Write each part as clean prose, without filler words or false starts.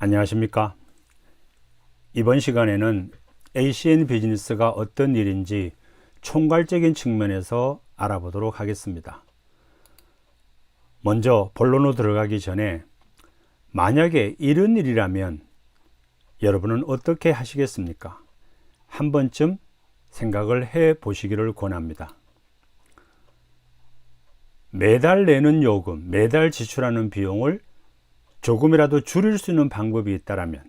안녕하십니까? 이번 시간에는 ACN 비즈니스가 어떤 일인지 총괄적인 측면에서 알아보도록 하겠습니다. 먼저 본론으로 들어가기 전에 만약에 이런 일이라면 여러분은 어떻게 하시겠습니까? 한 번쯤 생각을 해 보시기를 권합니다. 매달 내는 요금, 매달 지출하는 비용을 조금이라도 줄일 수 있는 방법이 있다면,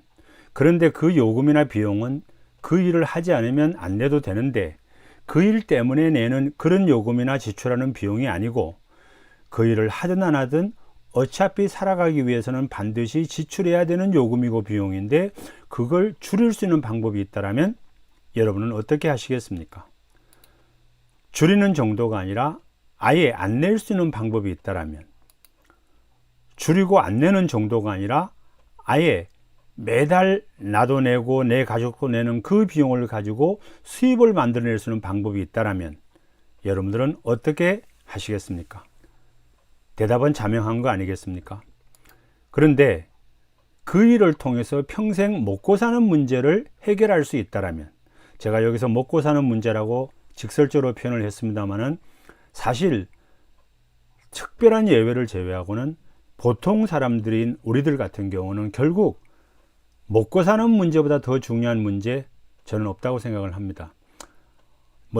그런데 그 요금이나 비용은 그 일을 하지 않으면 안 내도 되는데 그 일 때문에 내는 그런 요금이나 지출하는 비용이 아니고 그 일을 하든 안 하든 어차피 살아가기 위해서는 반드시 지출해야 되는 요금이고 비용인데 그걸 줄일 수 있는 방법이 있다면 여러분은 어떻게 하시겠습니까? 줄이는 정도가 아니라 아예 안 낼 수 있는 방법이 있다면, 줄이고 안 내는 정도가 아니라 아예 매달 나도 내고 내 가족도 내는 그 비용을 가지고 수입을 만들어낼 수 있는 방법이 있다면 여러분들은 어떻게 하시겠습니까? 대답은 자명한 거 아니겠습니까? 그런데 그 일을 통해서 평생 먹고 사는 문제를 해결할 수 있다면, 제가 여기서 먹고 사는 문제라고 직설적으로 표현을 했습니다만은 사실 특별한 예외를 제외하고는 보통 사람들인 우리들 같은 경우는 결국 먹고 사는 문제보다 더 중요한 문제 저는 없다고 생각을 합니다.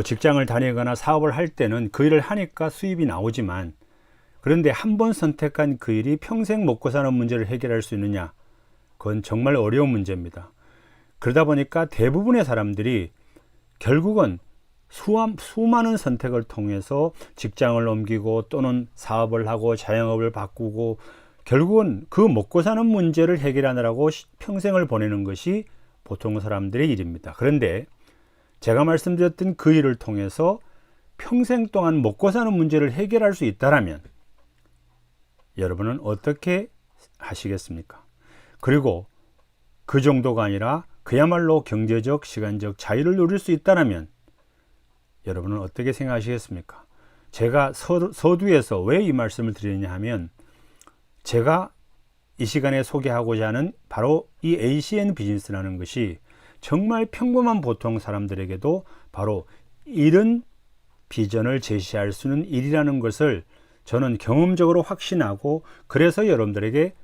직장을 다니거나 사업을 할 때는 그 일을 하니까 수입이 나오지만, 그런데 한 번 선택한 그 일이 평생 먹고 사는 문제를 해결할 수 있느냐, 그건 정말 어려운 문제입니다. 그러다 보니까 대부분의 사람들이 결국은 수많은 선택을 통해서 직장을 옮기고 또는 사업을 하고 자영업을 바꾸고 결국은 그 먹고 사는 문제를 해결하느라고 평생을 보내는 것이 보통 사람들의 일입니다. 그런데 제가 말씀드렸던 그 일을 통해서 평생 동안 먹고 사는 문제를 해결할 수 있다면 여러분은 어떻게 하시겠습니까? 그리고 그 정도가 아니라 그야말로 경제적, 시간적 자유를 누릴 수 있다면 여러분은 어떻게 생각하시겠습니까? 제가 서두에서 왜 이 말씀을 드리느냐 하면, 제가 이 시간에 소개하고자 하는 바로 이 ACN 비즈니스라는 것이 정말 평범한 보통 사람들에게도 바로 이런 비전을 제시할 수 있는 일이라는 것을 저는 경험적으로 확신하고, 그래서 여러분들에게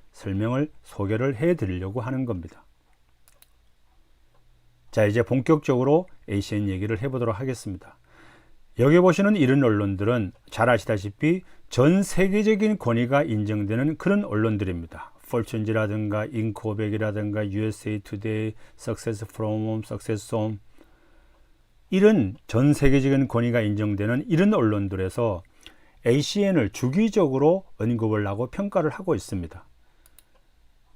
소개를 해 드리려고 하는 겁니다. 자, 이제 본격적으로 ACN 얘기를 해보도록 하겠습니다. 여기 보시는 이런 언론들은 잘 아시다시피 전 세계적인 권위가 인정되는 그런 언론들입니다. 포춘지라든가 잉크500이라든가 USA Today, Success from Home, Success Home, 이런 전 세계적인 권위가 인정되는 이런 언론들에서 ACN을 주기적으로 언급을 하고 평가를 하고 있습니다.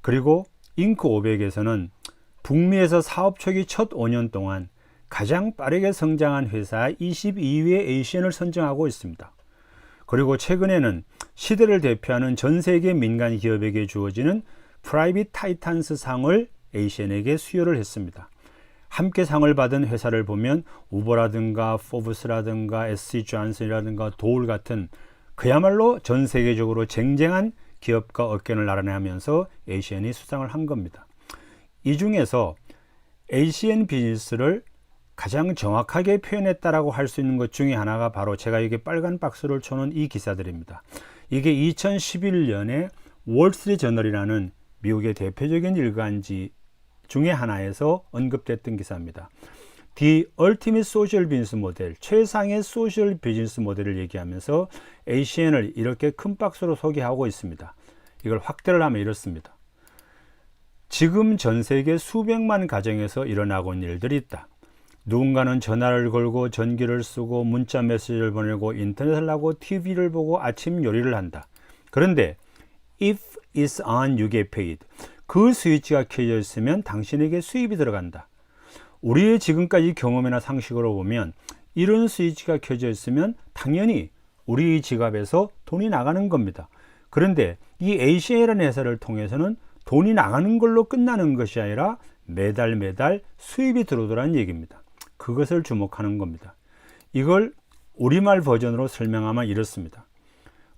그리고 잉크500에서는 북미에서 사업 초기 첫 5년 동안 가장 빠르게 성장한 회사 22위의 ACN을 선정하고 있습니다. 그리고 최근에는 시대를 대표하는 전 세계 민간 기업에게 주어지는 프라이빗 타이탄스 상을 ACN에게 수여를 했습니다. 함께 상을 받은 회사를 보면 우버라든가 포브스라든가 SC 존슨이라든가 도울 같은 그야말로 전 세계적으로 쟁쟁한 기업과 업계를 나란히하면서 ACN이 수상을 한 겁니다. 이 중에서 ACN 비즈니스를 가장 정확하게 표현했다라고 할 수 있는 것 중에 하나가 바로 제가 여기 빨간 박스를 쳐놓은 이 기사들입니다. 이게 2011년에 월스트리트저널이라는 미국의 대표적인 일간지 중에 하나에서 언급됐던 기사입니다. The Ultimate Social Business Model, 최상의 소셜 비즈니스 모델을 얘기하면서 ACN을 이렇게 큰 박스로 소개하고 있습니다. 이걸 확대를 하면 이렇습니다. 지금 전 세계 수백만 가정에서 일어나고 있는 일들이 있다. 누군가는 전화를 걸고 전기를 쓰고 문자 메시지를 보내고 인터넷을 하고 TV를 보고 아침 요리를 한다. 그런데 if it's on, you get paid. 그 스위치가 켜져 있으면 당신에게 수입이 들어간다. 우리의 지금까지 경험이나 상식으로 보면 이런 스위치가 켜져 있으면 당연히 우리 지갑에서 돈이 나가는 겁니다. 그런데 이 ACN이라는 회사를 통해서는 돈이 나가는 걸로 끝나는 것이 아니라 매달 수입이 들어오더라는 얘기입니다. 그것을 주목하는 겁니다. 이걸 우리말 버전으로 설명하면 이렇습니다.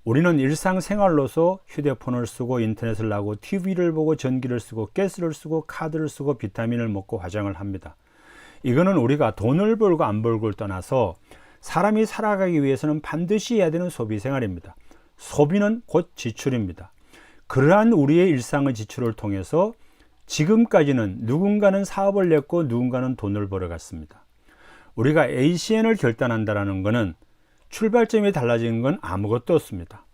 우리는 일상생활로서 휴대폰을 쓰고 인터넷을 하고 TV를 보고 전기를 쓰고 가스를 쓰고 카드를 쓰고 비타민을 먹고 화장을 합니다. 이거는 우리가 돈을 벌고 안 벌고를 떠나서 사람이 살아가기 위해서는 반드시 해야 되는 소비 생활입니다. 소비는 곧 지출입니다. 그러한 우리의 일상의 지출을 통해서 지금까지는 누군가는 사업을 냈고 누군가는 돈을 벌어갔습니다. 우리가 ACN을 결단한다는 것은 출발점이 달라지는 건 아무것도 없습니다.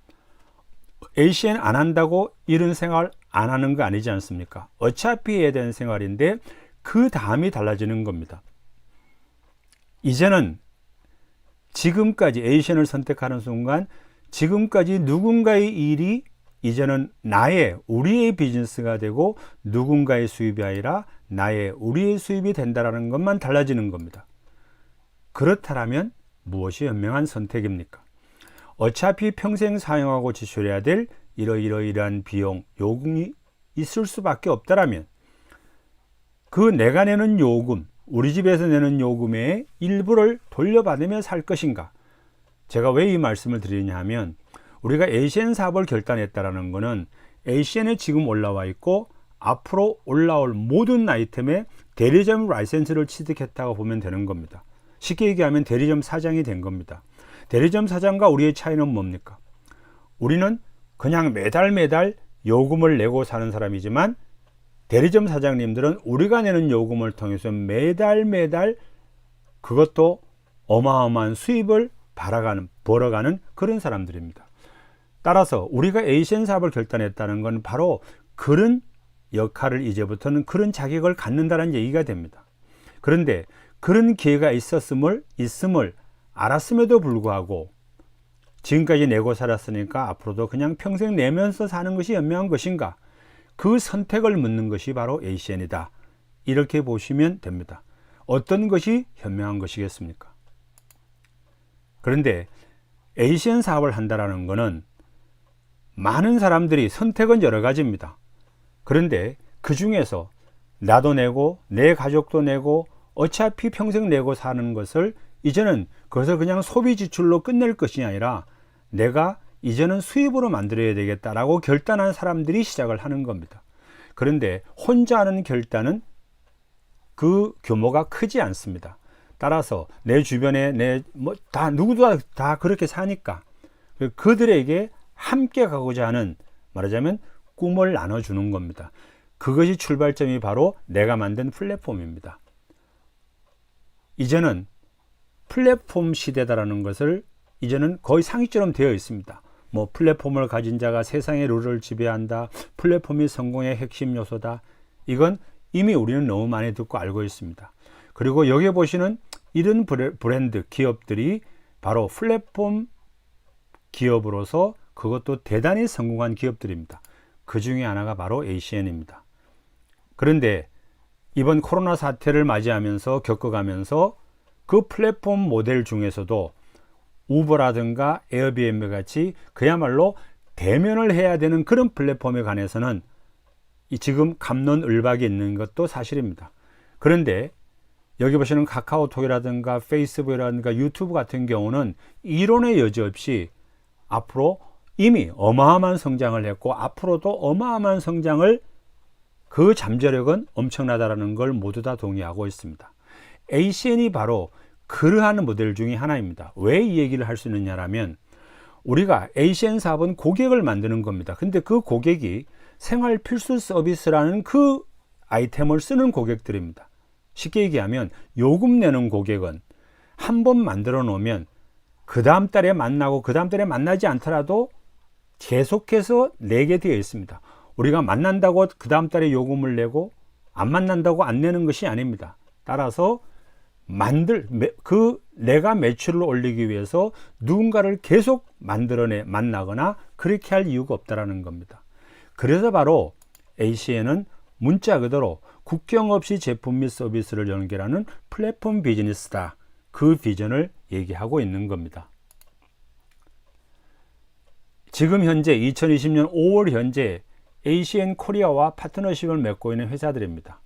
ACN 안 한다고 이런 생활 안 하는 거 아니지 않습니까? 어차피 해야 되는 생활인데 그 다음이 달라지는 겁니다. 이제는 지금까지 ACN을 선택하는 순간 지금까지 누군가의 일이 이제는 우리의 비즈니스가 되고 누군가의 수입이 아니라 우리의 수입이 된다는 것만 달라지는 겁니다. 그렇다면 무엇이 현명한 선택입니까? 어차피 평생 사용하고 지출해야 될 이러이러이러한 비용, 요금이 있을 수밖에 없다라면 그 내가 내는 요금, 우리 집에서 내는 요금의 일부를 돌려받으며 살 것인가? 제가 왜 이 말씀을 드리냐 하면 우리가 ACN 사업을 결단했다는 것은 ACN에 지금 올라와 있고 앞으로 올라올 모든 아이템에 대리점 라이센스를 취득했다고 보면 되는 겁니다. 쉽게 얘기하면 대리점 사장이 된 겁니다. 대리점 사장과 우리의 차이는 뭡니까? 우리는 그냥 매달 요금을 내고 사는 사람이지만 대리점 사장님들은 우리가 내는 요금을 통해서 매달 그것도 어마어마한 수입을 벌어가는 그런 사람들입니다. 따라서 우리가 ACN 사업을 결단했다는 건 바로 그런 역할을 이제부터는 그런 자격을 갖는다는 얘기가 됩니다. 그런데 그런 기회가 있음을 알았음에도 불구하고 지금까지 내고 살았으니까 앞으로도 그냥 평생 내면서 사는 것이 현명한 것인가? 그 선택을 묻는 것이 바로 ACN이다. 이렇게 보시면 됩니다. 어떤 것이 현명한 것이겠습니까? 그런데 ACN 사업을 한다는 것은 많은 사람들이 선택은 여러 가지입니다. 그런데 그 중에서 나도 내고 내 가족도 내고 어차피 평생 내고 사는 것을 이제는 그것을 그냥 소비 지출로 끝낼 것이 아니라 내가 이제는 수입으로 만들어야 되겠다라고 결단한 사람들이 시작을 하는 겁니다. 그런데 혼자 하는 결단은 그 규모가 크지 않습니다. 따라서 내 주변에 누구도 다 그렇게 사니까 그들에게 함께 가고자 하는 말하자면 꿈을 나눠주는 겁니다. 그것이 출발점이 바로 내가 만든 플랫폼입니다. 이제는 플랫폼 시대다라는 것을 이제는 거의 상식처럼 되어 있습니다. 플랫폼을 가진 자가 세상의 룰을 지배한다. 플랫폼이 성공의 핵심 요소다. 이건 이미 우리는 너무 많이 듣고 알고 있습니다. 그리고 여기 보시는 이런 브랜드 기업들이 바로 플랫폼 기업으로서 그것도 대단히 성공한 기업들입니다. 그 중에 하나가 바로 ACN입니다. 그런데 이번 코로나 사태를 맞이하면서 겪어가면서 그 플랫폼 모델 중에서도 우버라든가 에어비앤비 같이 그야말로 대면을 해야 되는 그런 플랫폼에 관해서는 지금 갑론을박이 있는 것도 사실입니다. 그런데 여기 보시는 카카오톡이라든가 페이스북이라든가 유튜브 같은 경우는 이론의 여지 없이 앞으로 이미 어마어마한 성장을 했고 앞으로도 어마어마한 성장을 그 잠재력은 엄청나다라는 걸 모두 다 동의하고 있습니다. ACN이 바로 그러한 모델 중에 하나입니다. 왜 이 얘기를 할 수 있느냐라면 우리가 ACN 사업은 고객을 만드는 겁니다. 근데 그 고객이 생활 필수 서비스라는 그 아이템을 쓰는 고객들입니다. 쉽게 얘기하면 요금 내는 고객은 한 번 만들어 놓으면 그 다음 달에 만나고 그 다음 달에 만나지 않더라도 계속해서 내게 되어 있습니다. 우리가 만난다고 그 다음 달에 요금을 내고 안 만난다고 안 내는 것이 아닙니다. 따라서 내가 매출을 올리기 위해서 누군가를 계속 만나거나 그렇게 할 이유가 없다라는 겁니다. 그래서 바로 ACN은 문자 그대로 국경 없이 제품 및 서비스를 연결하는 플랫폼 비즈니스다. 그 비전을 얘기하고 있는 겁니다. 지금 현재 2020년 5월 현재 ACN 코리아와 파트너십을 맺고 있는 회사들입니다.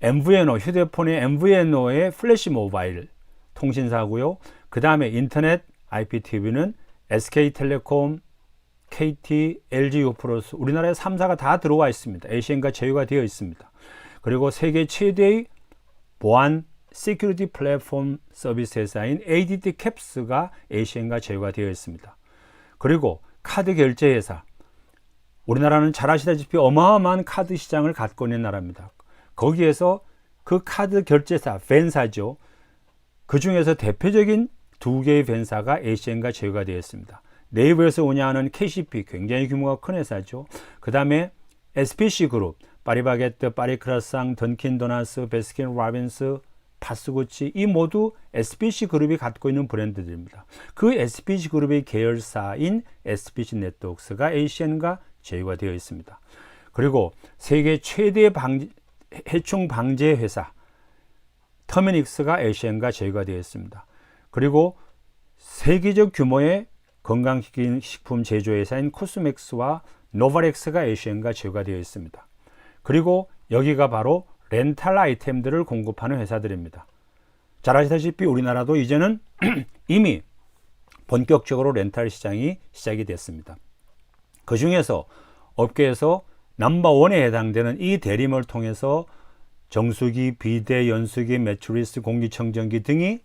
MVNO, 휴대폰의 MVNO의 플래시 모바일 통신사고요. 그 다음에 인터넷 IPTV는 SK텔레콤, KT, LG 유프로스, 우리나라에 3사가 다 들어와 있습니다. ACN과 제휴가 되어 있습니다. 그리고 세계 최대의 보안 시큐리티 플랫폼 서비스 회사인 ADT 캡스가 ACN과 제휴가 되어 있습니다. 그리고 카드 결제 회사, 우리나라는 잘 아시다시피 어마어마한 카드 시장을 갖고 있는 나라입니다. 거기에서 그 카드 결제사, 벤사죠. 그 중에서 대표적인 두 개의 벤사가 ACN과 제휴가 되어 있습니다. 네이버에서 운영하는 KCP, 굉장히 규모가 큰 회사죠. 그 다음에 SPC 그룹, 파리바게뜨, 파리크라상, 던킨도나스, 베스킨 라빈스, 파스구치, 이 모두 SPC 그룹이 갖고 있는 브랜드들입니다. 그 SPC 그룹의 계열사인 SPC 네트워크스가 ACN과 제휴가 되어 있습니다. 그리고 세계 최대 해충 방제 회사 터미닉스가 ACN과 제휴가 되어 있습니다. 그리고 세계적 규모의 건강식품 제조회사인 코스맥스와 노바렉스가 ACN과 제휴가 되어 있습니다. 그리고 여기가 바로 렌탈 아이템들을 공급하는 회사들입니다. 잘 아시다시피 우리나라도 이제는 이미 본격적으로 렌탈 시장이 시작이 됐습니다. 그 중에서 업계에서 넘버원에 해당되는 이 대림을 통해서 정수기, 비데, 연수기, 매트리스, 공기청정기 등이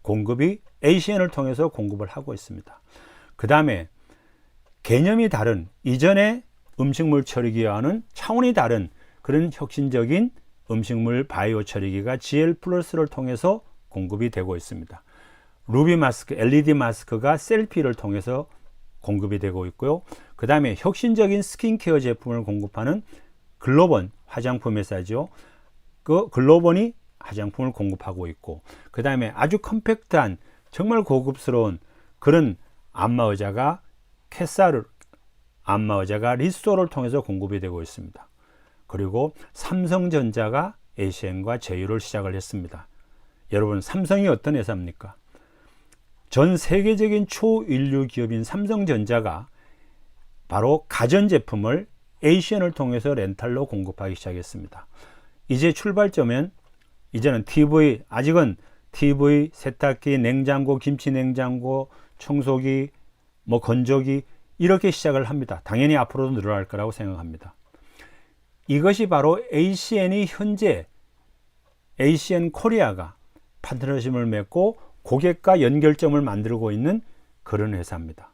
공급이 ACN을 통해서 공급을 하고 있습니다. 그 다음에 개념이 다른 이전의 음식물 처리기와는 차원이 다른 그런 혁신적인 음식물 바이오 처리기가 GL 플러스를 통해서 공급이 되고 있습니다. 루비 마스크, LED 마스크가 셀피를 통해서 공급이 되고 있고요. 그 다음에 혁신적인 스킨케어 제품을 공급하는 글로번 화장품 회사죠. 그 글로번이 화장품을 공급하고 있고, 그 다음에 아주 컴팩트한 정말 고급스러운 그런 안마의자가 캐사르 안마의자가 리소를 통해서 공급이 되고 있습니다. 그리고 삼성전자가 ACN과 제휴를 시작을 했습니다. 여러분, 삼성이 어떤 회사입니까? 전 세계적인 초인류 기업인 삼성전자가 바로 가전제품을 ACN을 통해서 렌탈로 공급하기 시작했습니다. 이제 출발점은 이제는 TV, 아직은 TV, 세탁기, 냉장고, 김치냉장고, 청소기, 건조기 이렇게 시작을 합니다. 당연히 앞으로도 늘어날 거라고 생각합니다. 이것이 바로 ACN이 현재 ACN 코리아가 파트너십을 맺고 고객과 연결점을 만들고 있는 그런 회사입니다.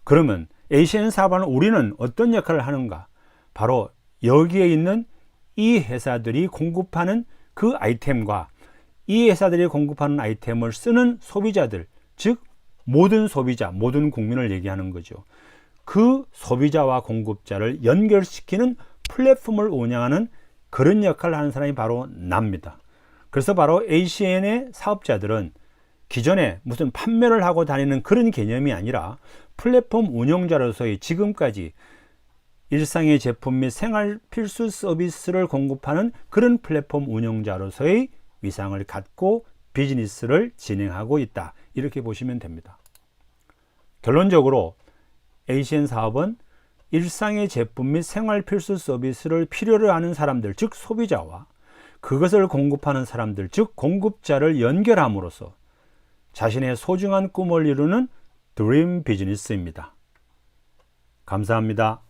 그러면 ACN 사업은 우리는 어떤 역할을 하는가? 바로 여기에 있는 이 회사들이 공급하는 그 아이템과 이 회사들이 공급하는 아이템을 쓰는 소비자들, 즉 모든 소비자, 모든 국민을 얘기하는 거죠. 그 소비자와 공급자를 연결시키는 플랫폼을 운영하는 그런 역할을 하는 사람이 바로 납니다. 그래서 바로 ACN의 사업자들은 기존에 무슨 판매를 하고 다니는 그런 개념이 아니라 플랫폼 운영자로서의 지금까지 일상의 제품 및 생활 필수 서비스를 공급하는 그런 플랫폼 운영자로서의 위상을 갖고 비즈니스를 진행하고 있다. 이렇게 보시면 됩니다. 결론적으로 ACN 사업은 일상의 제품 및 생활 필수 서비스를 필요로 하는 사람들, 즉 소비자와 그것을 공급하는 사람들, 즉 공급자를 연결함으로써 자신의 소중한 꿈을 이루는 드림 비즈니스입니다. 감사합니다.